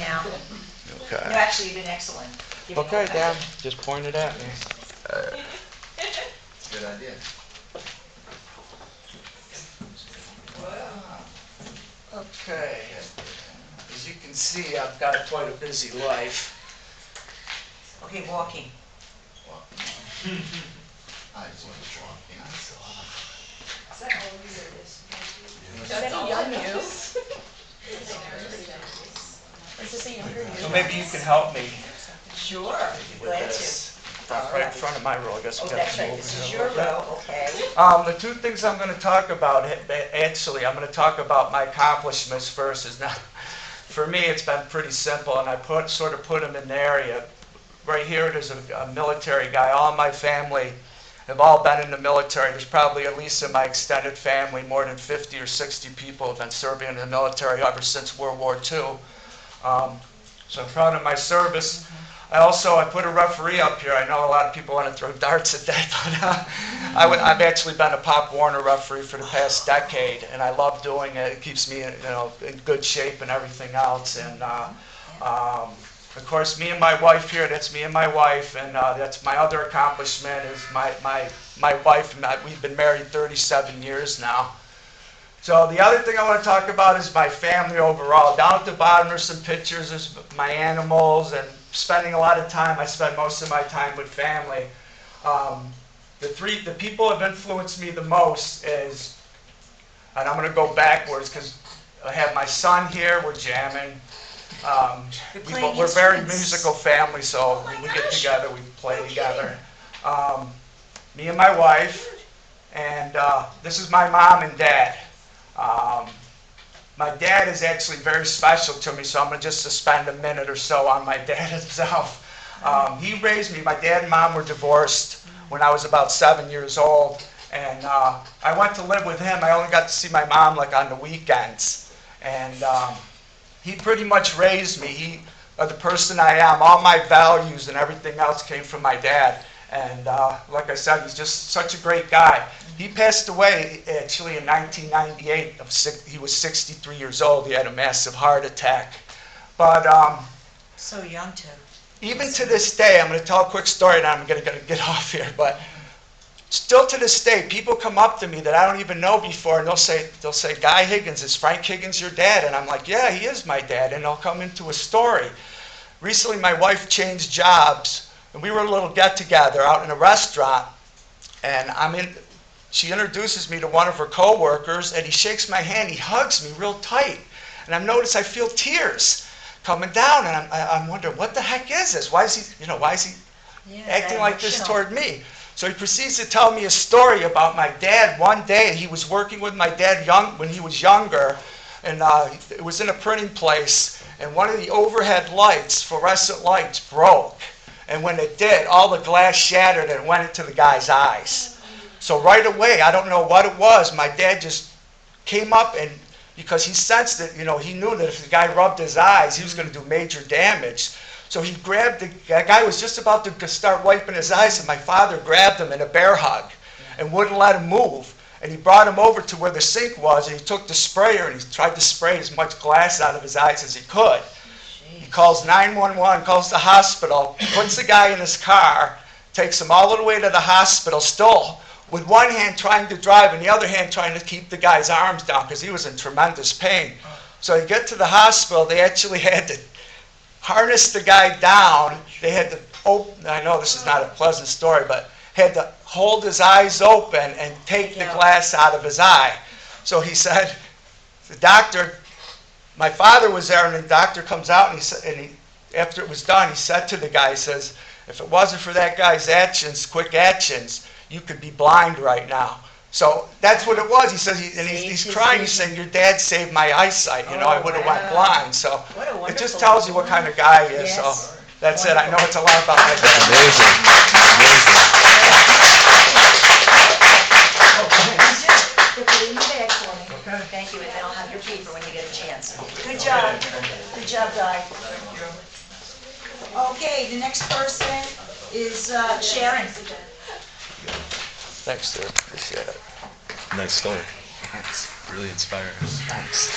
now. No, Okay. actually, you've been excellent. giving Okay, all that. Dan, just point it at me. Good idea. Okay. As you can see, I've got quite a busy life. Okay, walking. I just want to walk, yeah. Is that how old it is? That's a young you. Is this a younger you? So maybe you can help me Sure, with glad this. to. Right in front of my row, I guess Oh, we got that's to right, move this it is a your little bit. row, okay. The two things I'm going to talk about, actually, I'm going to talk about my accomplishments first. Is not, for me, it's been pretty simple, and I sort of put them in the area. Right here, there's a military guy. All my family have all been in the military. There's probably, at least in my extended family, more than 50 or 60 people have been serving in the military ever since World War II. So I'm proud of my service. I put a referee up here. I know a lot of people want to throw darts at that, but I've actually been a Pop Warner referee for the past decade, and I love doing it. It keeps me, in good shape and everything else. And of course, me and my wife here. That's me and my wife, and that's my other accomplishment. Is my wife and I, we've been married 37 years now. So the other thing I want to talk about is my family overall. Down at the bottom there's some pictures of my animals and spending a lot of time. I spend most of my time with family. The people who have influenced me the most is, and I'm going to go backwards because I have my son here. We're jamming. We're a very musical family, so we get together, we play together. Me and my wife, and this is my mom and dad. My dad is actually very special to me, so I'm going to just spend a minute or so on my dad himself. He raised me. My dad and mom were divorced when I was about 7 years old, and I went to live with him. I only got to see my mom like on the weekends, and he pretty much raised me. The person I am. All my values and everything else came from my dad. And like I said, he's just such a great guy. He passed away actually in 1998. He was 63 years old. He had a massive heart attack. But So young too. even to this day, I'm going to tell a quick story and I'm going to get off here. But still to this day, people come up to me that I don't even know before, and they'll say, Guy Higgins, is Frank Higgins your dad? And I'm like, yeah, he is my dad. And they'll come into a story. Recently, my wife changed jobs, and we were a little get-together out in a restaurant, and she introduces me to one of her coworkers, and he shakes my hand, he hugs me real tight, and I've noticed I feel tears coming down, and I'm wondering, what the heck is this? Why is he acting like this toward me? So he proceeds to tell me a story about my dad. One day, he was working with my dad when he was younger, and it was in a printing place, and one of the overhead lights, fluorescent lights, broke. And when it did, all the glass shattered and went into the guy's eyes. So right away, I don't know what it was, my dad just came up, and because he sensed it, he knew that if the guy rubbed his eyes, he was going to do major damage. So he grabbed the guy was just about to start wiping his eyes, and my father grabbed him in a bear hug and wouldn't let him move. And he brought him over to where the sink was, and he took the sprayer and he tried to spray as much glass out of his eyes as he could. He calls 911, calls the hospital, puts the guy in his car, takes him all the way to the hospital, still with one hand trying to drive and the other hand trying to keep the guy's arms down because he was in tremendous pain. So you get to the hospital, they actually had to harness the guy down. They had to open, I know this is not a pleasant story, but had to hold his eyes open and take the glass out of his eye. So he said, the doctor, my father was there, and the doctor comes out, and he said, after it was done, he said to the guy, he says, if it wasn't for that guy's actions, quick actions, you could be blind right now. So that's what it was. He says, he's crying. He's saying, your dad saved my eyesight. I would have went blind. So it just tells you what kind of guy he is. Yes. So that's it. I know it's a lot about my dad. Amazing. Put it in the bag for me. Okay. Thank you, and then I'll have your paper when you get a chance. Good job. Good job, Guy. Okay, the next person is Sharon. Thanks, sir. Appreciate it. Nice story. Thanks. Really inspiring. Thanks.